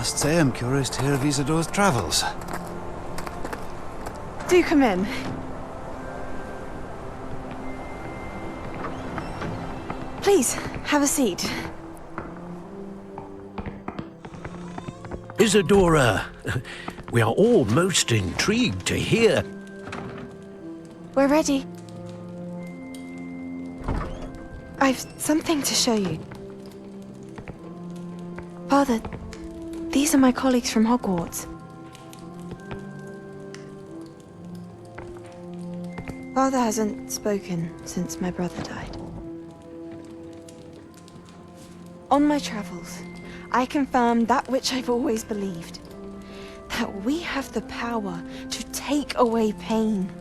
must say I'm curious to hear of Isadora's travels. Do come in. Please, have a seat. Isadora, we are all most intrigued to hear. We're ready. I've something to show you. Father, these are my colleagues from Hogwarts. Father hasn't spoken since my brother died. On my travels, I confirmed that which I've always believed. That we have the power to take away pain.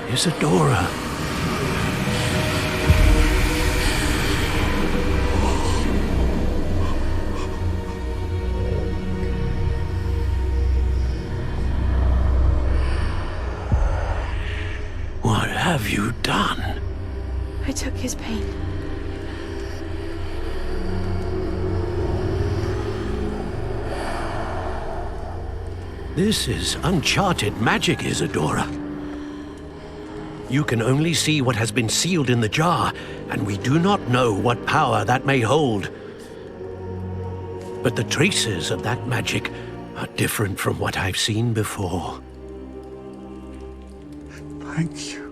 Isadora. What have you done? I took his pain. This is uncharted magic, Isadora. You can only see what has been sealed in the jar, and we do not know what power that may hold. But the traces of that magic are different from what I've seen before. Thank you.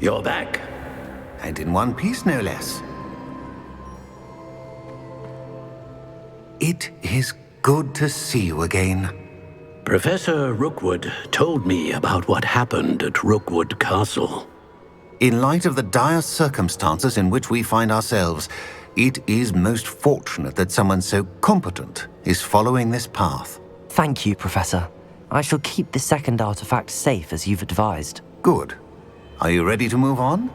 You're back. And in one piece, no less. It is good to see you again. Professor Rookwood told me about what happened at Rookwood Castle. In light of the dire circumstances in which we find ourselves, it is most fortunate that someone so competent is following this path. Thank you, Professor. I shall keep the second artifact safe as you've advised. Good. Are you ready to move on?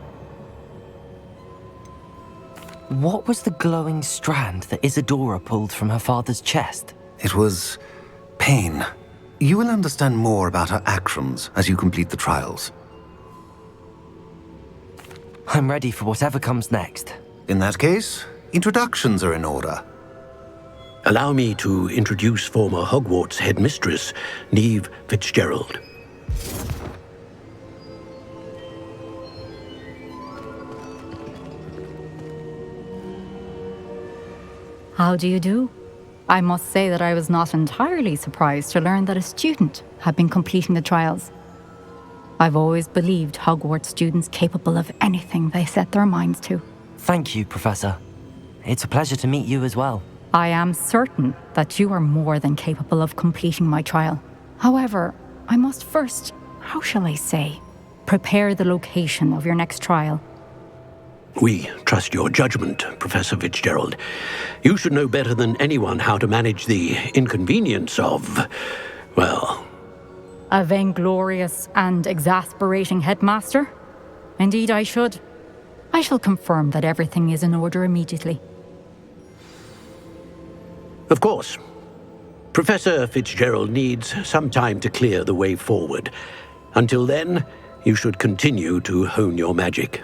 What was the glowing strand that Isadora pulled from her father's chest? It was pain. You will understand more about her actions as you complete the trials. I'm ready for whatever comes next. In that case, introductions are in order. Allow me to introduce former Hogwarts headmistress, Neve Fitzgerald. How do you do? I must say that I was not entirely surprised to learn that a student had been completing the trials. I've always believed Hogwarts students capable of anything they set their minds to. Thank you, Professor. It's a pleasure to meet you as well. I am certain that you are more than capable of completing my trial. However, I must first, how shall I say, prepare the location of your next trial. We trust your judgment, Professor Fitzgerald. You should know better than anyone how to manage the inconvenience of, well... A vainglorious and exasperating headmaster? Indeed I should. I shall confirm that everything is in order immediately. Of course. Professor Fitzgerald needs some time to clear the way forward. Until then, you should continue to hone your magic.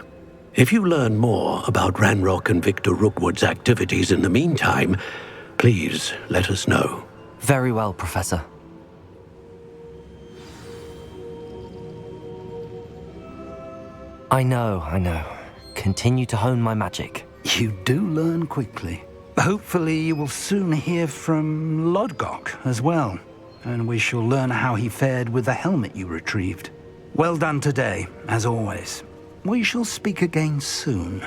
If you learn more about Ranrock and Victor Rookwood's activities in the meantime, please let us know. Very well, Professor. I know. Continue to hone my magic. You do learn quickly. Hopefully you will soon hear from Lodgok as well, and we shall learn how he fared with the helmet you retrieved. Well done today, as always. We shall speak again soon.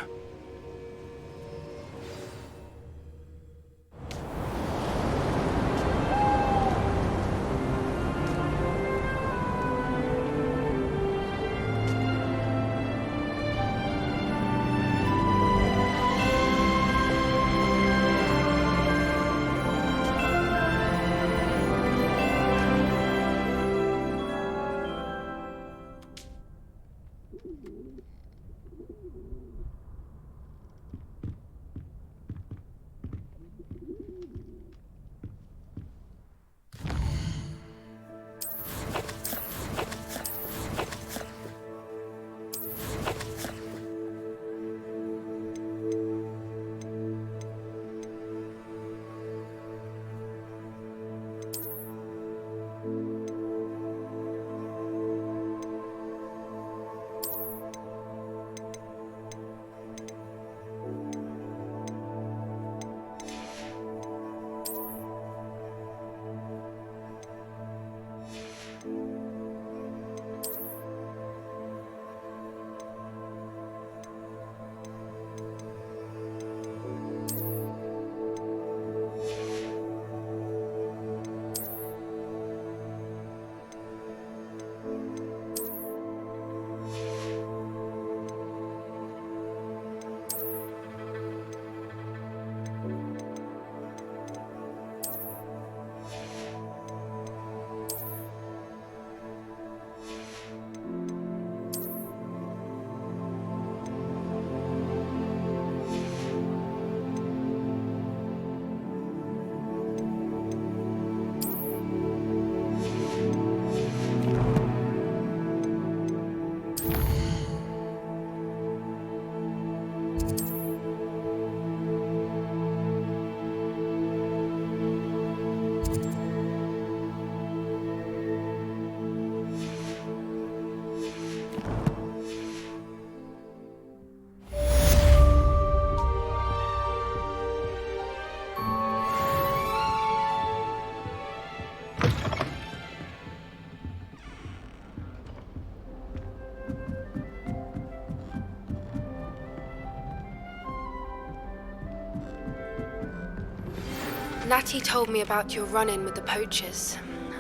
Natty told me about your run-in with the poachers.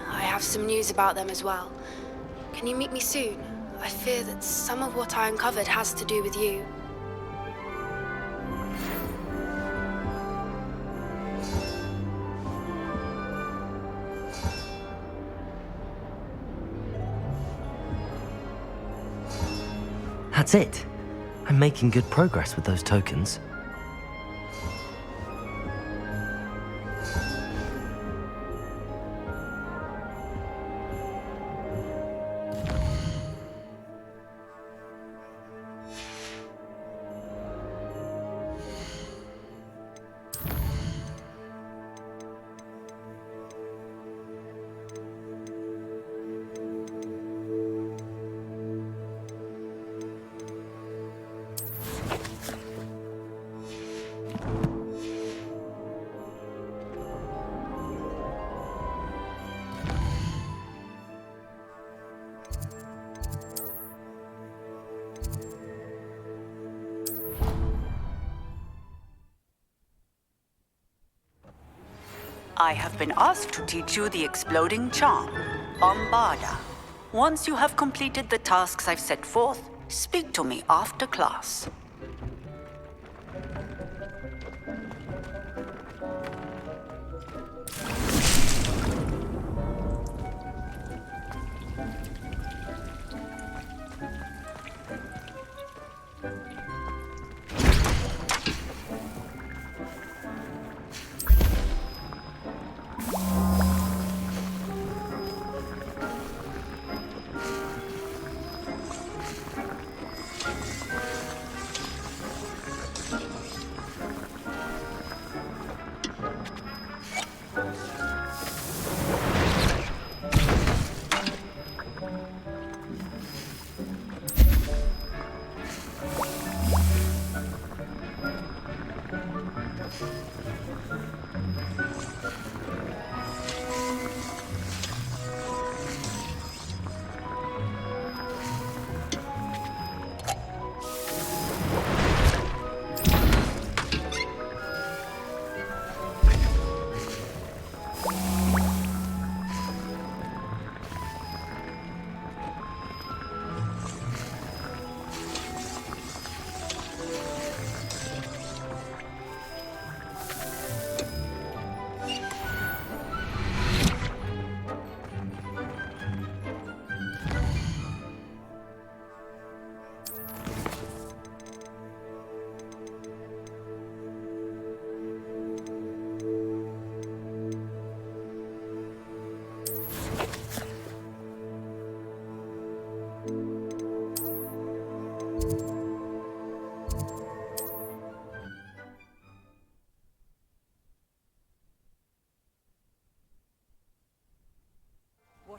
I have some news about them as well. Can you meet me soon? I fear that some of what I uncovered has to do with you. That's it. I'm making good progress with those tokens. I have been asked to teach you the exploding charm, Bombarda. Once you have completed the tasks I've set forth, speak to me after class.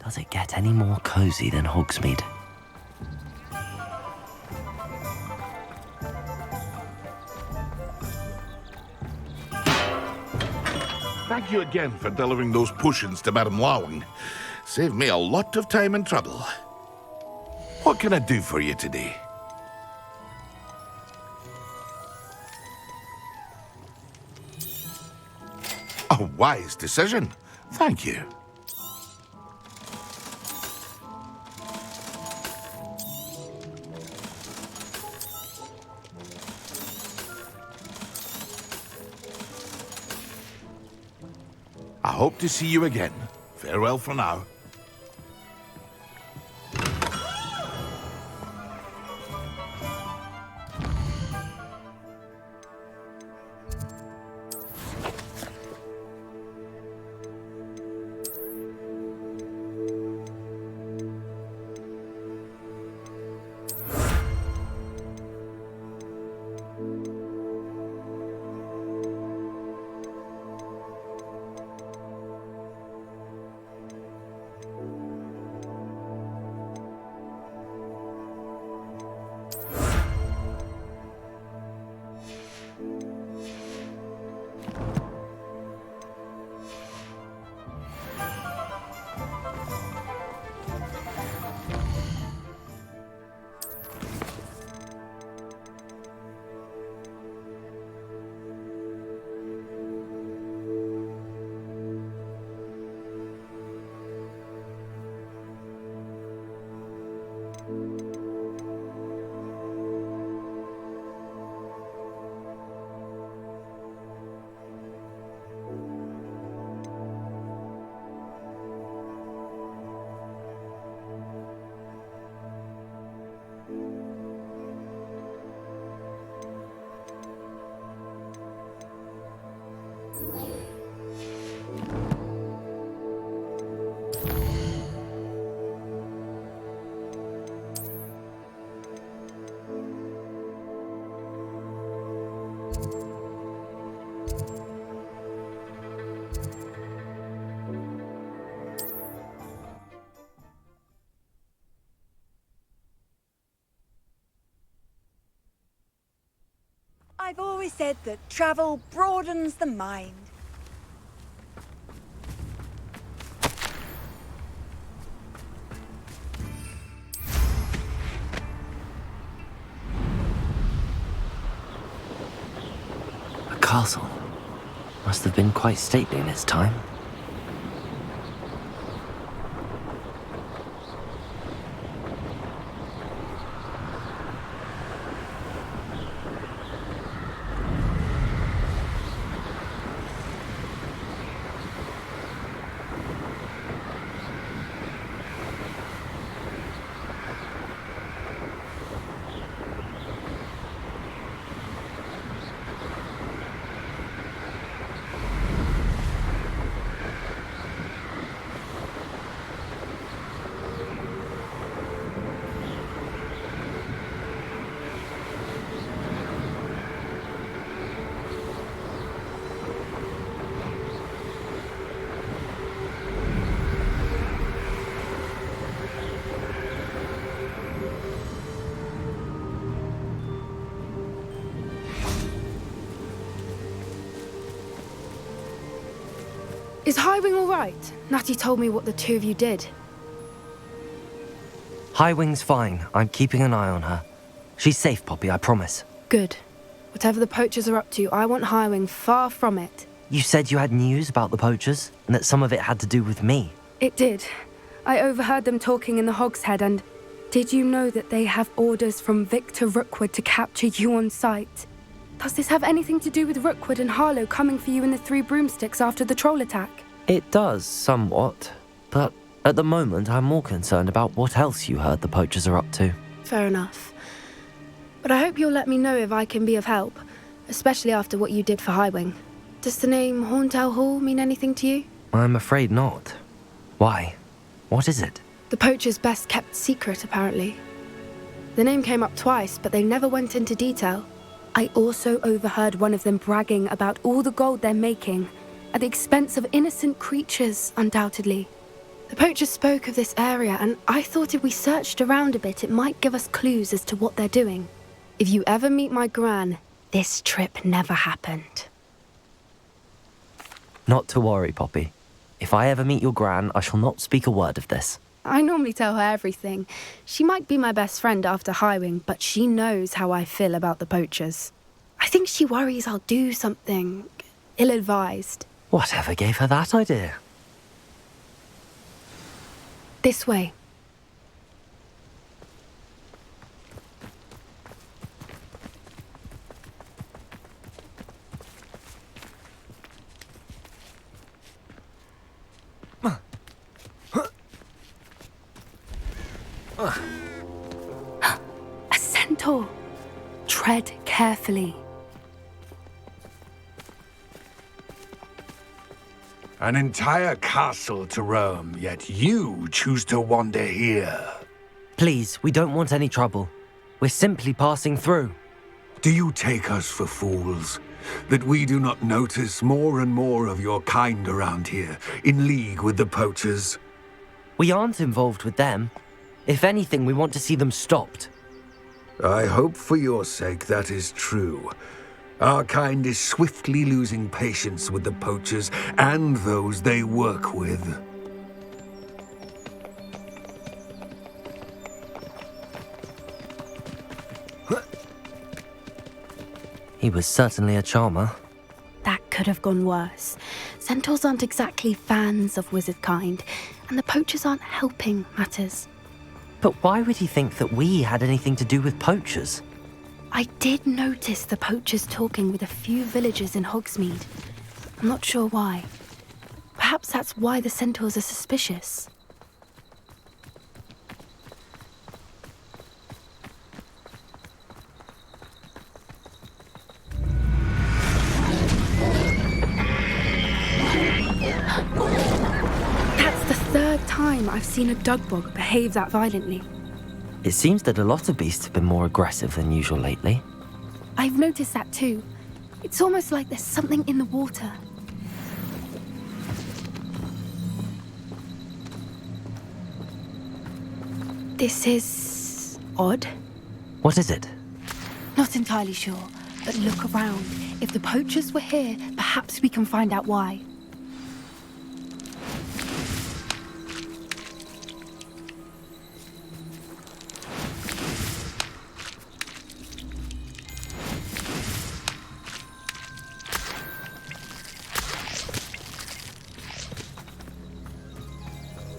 Does it get any more cozy than Hogsmeade? Thank you again for delivering those potions to Madame Lawing. Saved me a lot of time and trouble. What can I do for you today? A wise decision. Thank you. I hope to see you again. Farewell for now. I've always said that travel broadens the mind. A castle. Must have been quite stately in its time. Is Highwing all right? Natty told me what the two of you did. Highwing's fine. I'm keeping an eye on her. She's safe, Poppy, I promise. Good. Whatever the poachers are up to, I want Highwing far from it. You said you had news about the poachers, and that some of it had to do with me. It did. I overheard them talking in the Hogshead, and did you know that they have orders from Victor Rookwood to capture you on sight? Does this have anything to do with Rookwood and Harlow coming for you in the Three Broomsticks after the troll attack? It does, somewhat. But at the moment, I'm more concerned about what else you heard the poachers are up to. Fair enough. But I hope you'll let me know if I can be of help, especially after what you did for Highwing. Does the name Horntail Hall mean anything to you? I'm afraid not. Why? What is it? The poachers' best kept secret, apparently. The name came up twice, but they never went into detail. I also overheard one of them bragging about all the gold they're making, at the expense of innocent creatures, undoubtedly. The poachers spoke of this area, and I thought if we searched around a bit, it might give us clues as to what they're doing. If you ever meet my gran, this trip never happened. Not to worry, Poppy. If I ever meet your gran, I shall not speak a word of this. I normally tell her everything. She might be my best friend after Highwing, but she knows how I feel about the poachers. I think she worries I'll do something ill-advised. Whatever gave her that idea? This way. A centaur. Tread carefully. An entire castle to roam, yet you choose to wander here. Please, we don't want any trouble. We're simply passing through. Do you take us for fools? That we do not notice more and more of your kind around here, in league with the poachers? We aren't involved with them. If anything, we want to see them stopped. I hope for your sake that is true. Our kind is swiftly losing patience with the poachers and those they work with. He was certainly a charmer. That could have gone worse. Centaurs aren't exactly fans of wizard kind, and the poachers aren't helping matters. But why would he think that we had anything to do with poachers? I did notice the poachers talking with a few villagers in Hogsmeade. I'm not sure why. Perhaps that's why the centaurs are suspicious. time I've seen a dugbog behave that violently. It seems that a lot of beasts have been more aggressive than usual lately. I've noticed that too. It's almost like there's something in the water. This is odd. What is it? Not entirely sure, but look around. If the poachers were here, perhaps we can find out why.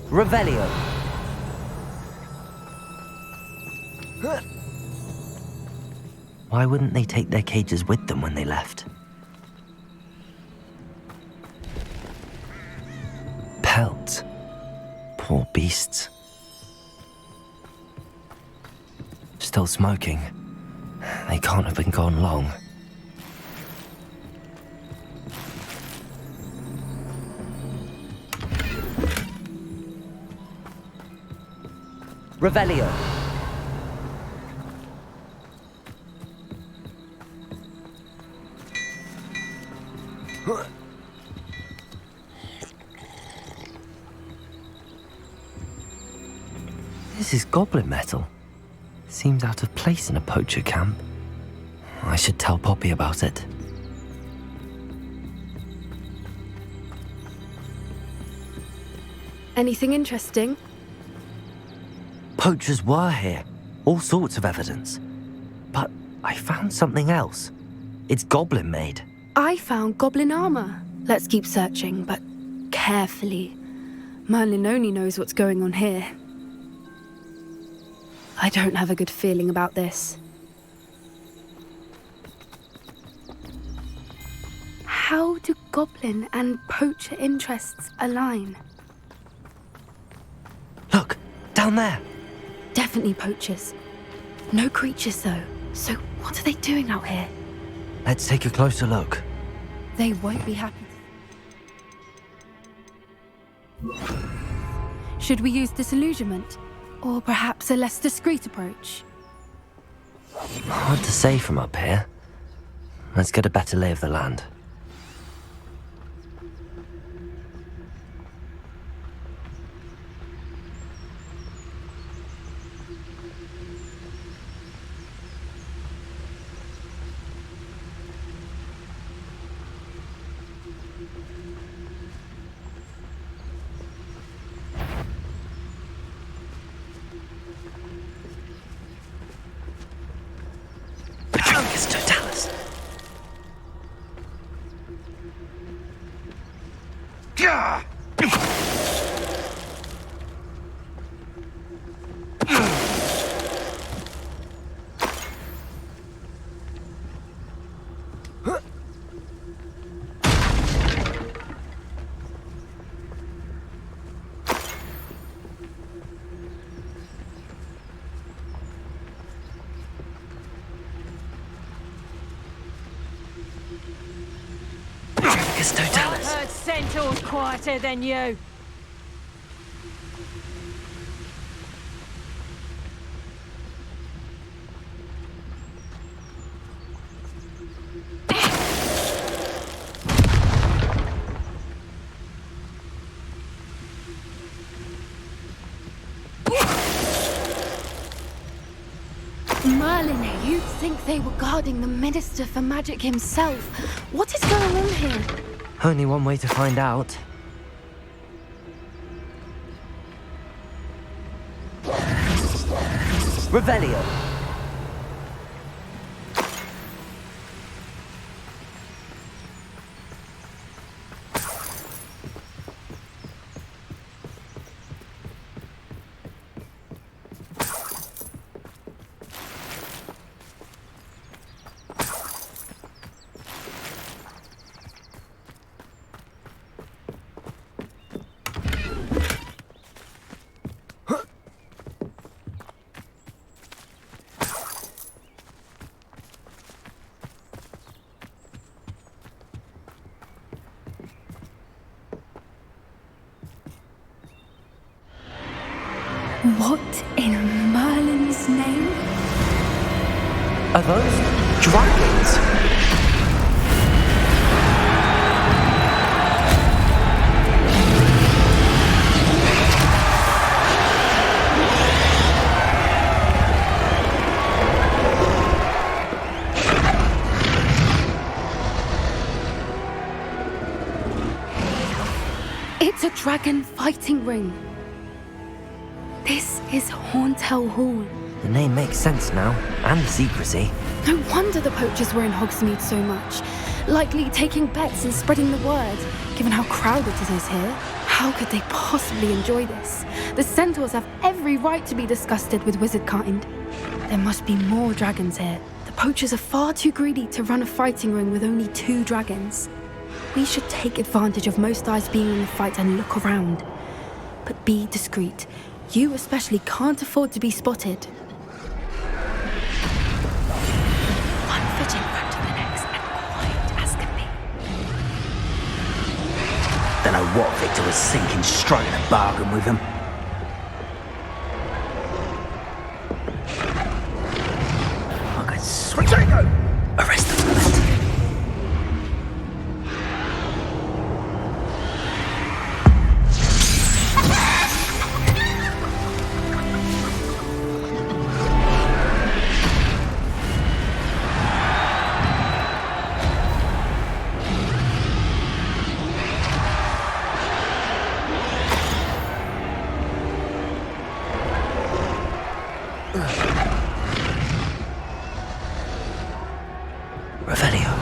Revelio. Why wouldn't they take their cages with them when they left? Pelts. Poor beasts. Still smoking. They can't have been gone long. Revelio. This is goblin metal. Seems out of place in a poacher camp. I should tell Poppy about it. Anything interesting? Poachers were here. All sorts of evidence. But I found something else. It's goblin made. I found goblin armor. Let's keep searching, but carefully. Merlin only knows what's going on here. I don't have a good feeling about this. How do goblin and poacher interests align? Look, down there. Definitely poachers. No creatures though. So what are they doing out here? Let's take a closer look. They won't be happy. Should we use disillusionment? Or perhaps a less discreet approach? Hard to say from up here. Let's get a better lay of the land. Totalis. I've heard centaurs quieter than you. Merlin, you'd think they were guarding the Minister for Magic himself. What is going on here? Only one way to find out. Revelio. What in Merlin's name? Are those dragons? It's a dragon fighting ring. This is Hauntel Hall. The name makes sense now, and the secrecy. No wonder the poachers were in Hogsmeade so much. Likely taking bets and spreading the word, given how crowded it is here. How could they possibly enjoy this? The centaurs have every right to be disgusted with wizardkind. There must be more dragons here. The poachers are far too greedy to run a fighting ring with only 2 dragons. We should take advantage of most eyes being in the fight and look around. But be discreet. You especially can't afford to be spotted. One foot in front of the next and quiet as can be. Don't know what Victor was thinking, striking a bargain with him. I could switch it. Arrest them. Revelio.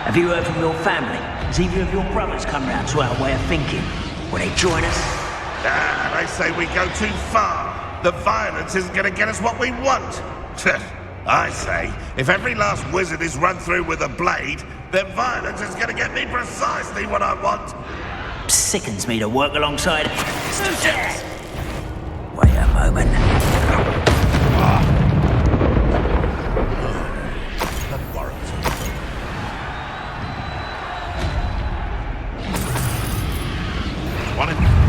Have you heard from your family? Has either of your brothers come round to our way of thinking? Will they join us? Ah, they say we go too far. The violence isn't going to get us what we want. I say, if every last wizard is run through with a blade, then violence is going to get me precisely what I want. Sickens me to work alongside. Wait a moment.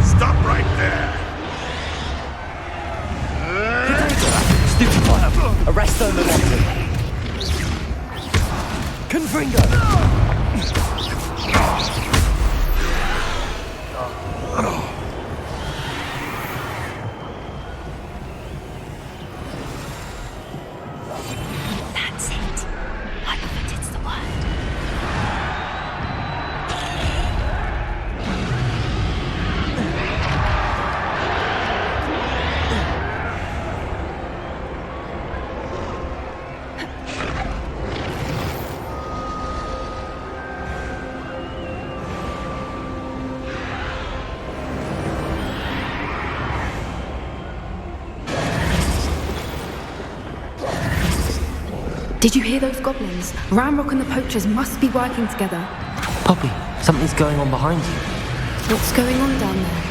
Stop right there! Stupid fire! Arrest them immediately! Confringo! That's it. It's the word. Did you hear those goblins? Ramrock and the poachers must be working together. Poppy, something's going on behind you. What's going on down there?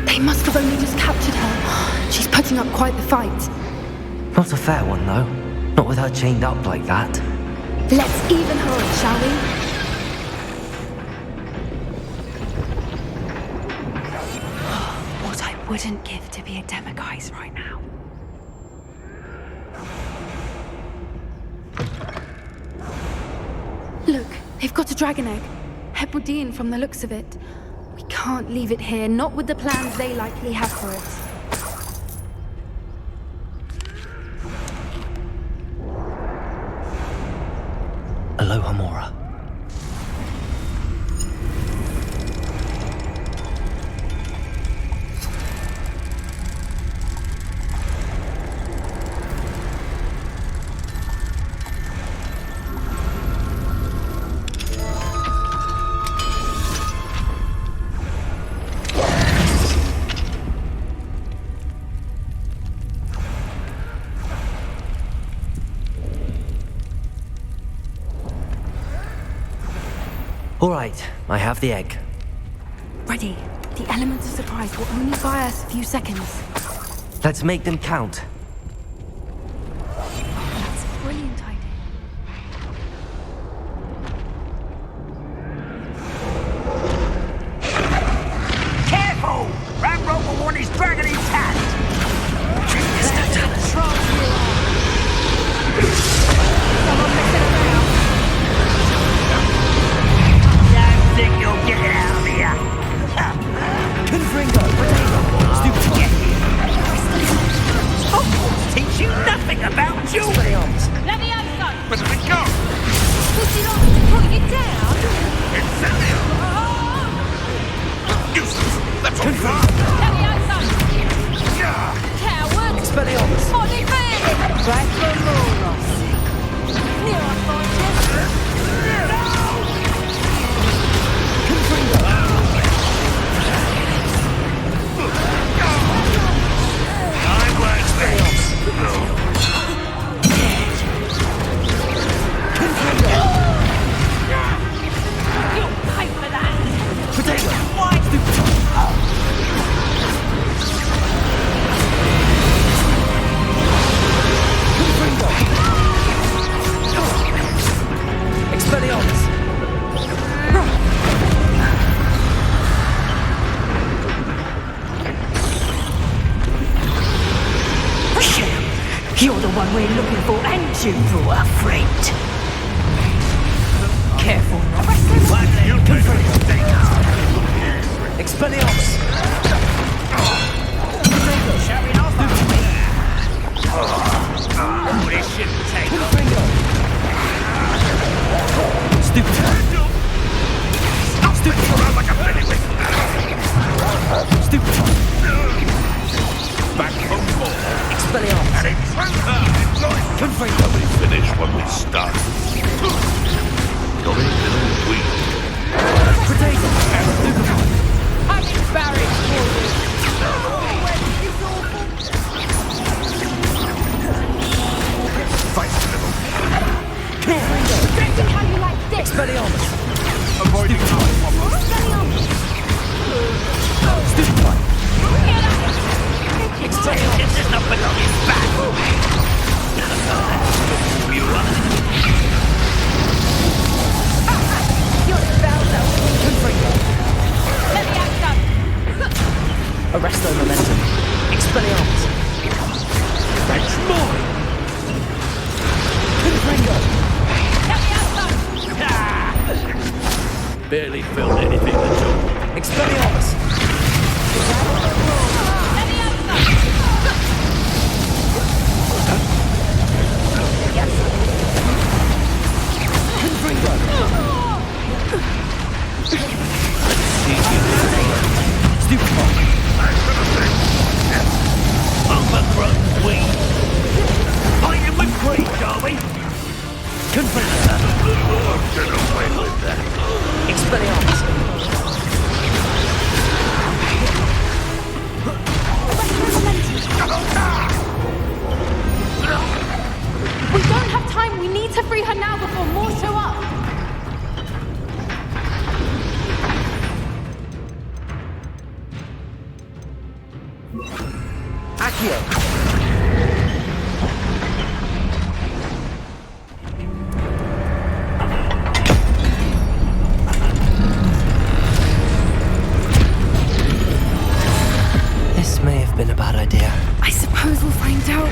They must have only just captured her. She's putting up quite the fight. Not a fair one, though. Not with her chained up like that. Let's even her up, shall we? What I wouldn't give to be a Demiguise right now. Look, they've got a dragon egg. Hebridean from the looks of it. We can't leave it here, not with the plans they likely have for it. Aloha Mora. All right, I have the egg. Ready. The element of surprise will only buy us a few seconds. Let's make them count. That's a brilliant idea. Careful! Ram Rover 1 is dragging his hand! Mr. Dallas. Someone messing around. Don't think you'll get it out of here! Confringo, potato, stupid. Get here! Hogwarts teach you nothing about jewelry! Levioso! Where did it go? Would you like to put it down? Incendio! Useless! That's all far! Levioso! Yeah! Coward! Expelliarmus! Body big! Right for Moros. Near I find you. I like this! You'll pay for that! Potato! Confringo! Expelliarmus! You're the one we're looking for, and you brought a friend. Careful now. Expelliarmus! Oh, this shouldn't take long. Confringo! Stupid! Stupid! Around like a pennyweight! Stupid! Back from four! Expelliarmus! And it's Confringo! we finish what we start. You're a little weak. Potato! Stupid! I'm embarrassed for you. Fight a little. Confringo! See how you like this? Expelliarmus! Avoiding Stupid one! Expelliarmus! This is not belonging back! You are. You're Baldo. Confringo! Levioso! Arresto momentum! Expelliarmus! That's mine! Confringo! Levioso! Barely felt anything at all. Expelliarmus! Confringo! Stupid one! Overgrown weed! Fighting with greed, are we? Confringo! Get away with that. Expelliarmus! We don't have time. We need to free her now before more show up. Accio! This may have been a bad idea. I suppose we'll find out.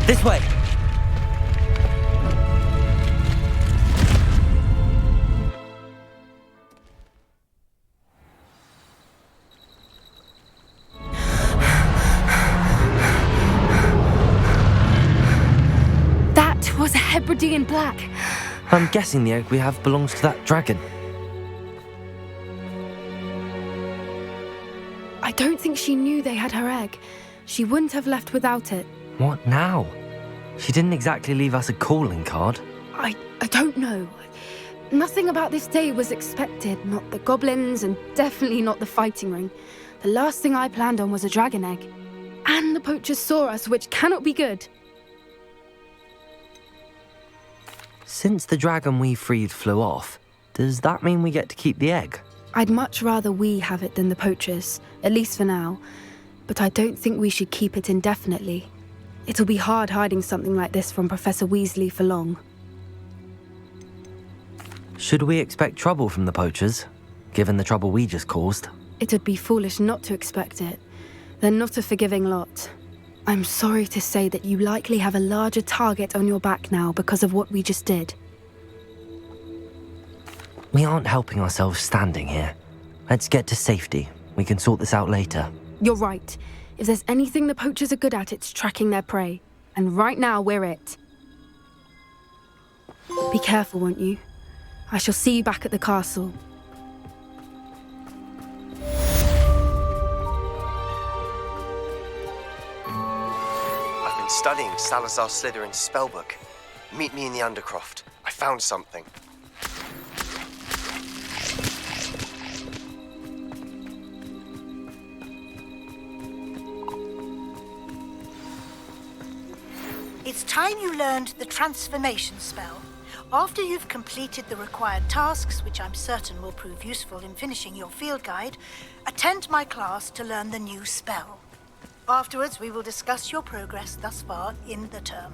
This way! That was a Hebridean black. I'm guessing the egg we have belongs to that dragon. I don't think she knew they had her egg. She wouldn't have left without it. What now? She didn't exactly leave us a calling card. I don't know. Nothing about this day was expected. Not the goblins, and definitely not the fighting ring. The last thing I planned on was a dragon egg. And the poachers saw us, which cannot be good. Since the dragon we freed flew off, does that mean we get to keep the egg? I'd much rather we have it than the poachers, at least for now. But I don't think we should keep it indefinitely. It'll be hard hiding something like this from Professor Weasley for long. Should we expect trouble from the poachers, given the trouble we just caused? It would be foolish not to expect it. They're not a forgiving lot. I'm sorry to say that you likely have a larger target on your back now because of what we just did. We aren't helping ourselves standing here. Let's get to safety. We can sort this out later. You're right. If there's anything the poachers are good at, it's tracking their prey. And right now, we're it. Be careful, won't you? I shall see you back at the castle. I've been studying Salazar Slytherin's spellbook. Meet me in the Undercroft. I found something. It's time you learned the transformation spell. After you've completed the required tasks, which I'm certain will prove useful in finishing your field guide, attend my class to learn the new spell. Afterwards, we will discuss your progress thus far in the term.